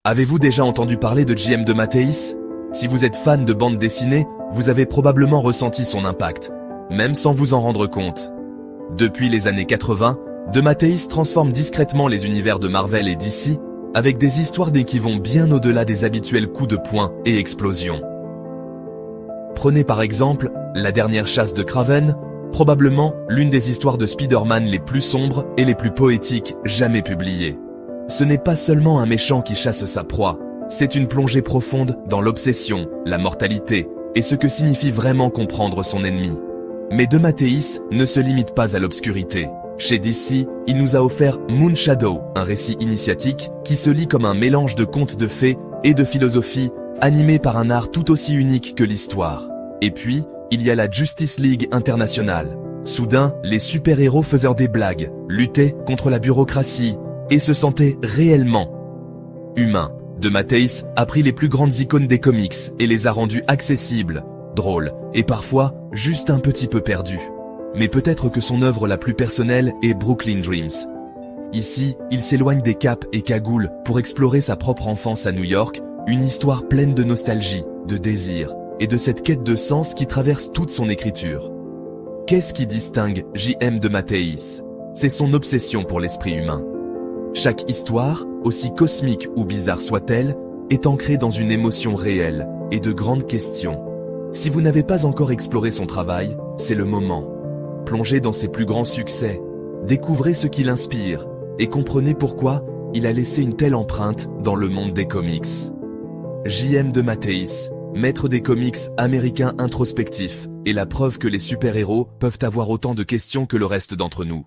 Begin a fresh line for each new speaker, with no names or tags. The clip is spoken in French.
Avez-vous déjà entendu parler de J.M. DeMatteis? Si vous êtes fan de bande dessinée, vous avez probablement ressenti son impact, même sans vous en rendre compte. Depuis les années 80, DeMatteis transforme discrètement les univers de Marvel et DC, avec des histoires qui vont bien au-delà des habituels coups de poing et explosions. Prenez par exemple La dernière chasse de Kraven, probablement l'une des histoires de Spider-Man les plus sombres et les plus poétiques jamais publiées. Ce n'est pas seulement un méchant qui chasse sa proie, c'est une plongée profonde dans l'obsession, la mortalité et ce que signifie vraiment comprendre son ennemi. Mais DeMatteis ne se limite pas à l'obscurité. Chez DC, il nous a offert Moonshadow, un récit initiatique qui se lit comme un mélange de contes de fées et de philosophie, animé par un art tout aussi unique que l'histoire. Et puis, il y a la Justice League internationale. Soudain, les super-héros faisaient des blagues, luttaient contre la bureaucratie et se sentaient réellement humains. DeMatteis a pris les plus grandes icônes des comics et les a rendues accessibles, drôles et parfois juste un petit peu perdues. Mais peut-être que son œuvre la plus personnelle est Brooklyn Dreams. Ici, il s'éloigne des capes et cagoules pour explorer sa propre enfance à New York, une histoire pleine de nostalgie, de désir et de cette quête de sens qui traverse toute son écriture. Qu'est-ce qui distingue J.M. DeMatteis? C'est son obsession pour l'esprit humain. Chaque histoire, aussi cosmique ou bizarre soit-elle, est ancrée dans une émotion réelle et de grandes questions. Si vous n'avez pas encore exploré son travail, c'est le moment. Plongez dans ses plus grands succès, découvrez ce qui l'inspire et comprenez pourquoi il a laissé une telle empreinte dans le monde des comics. J.M. DeMatteis, maître des comics américains introspectifs, est la preuve que les super-héros peuvent avoir autant de questions que le reste d'entre nous.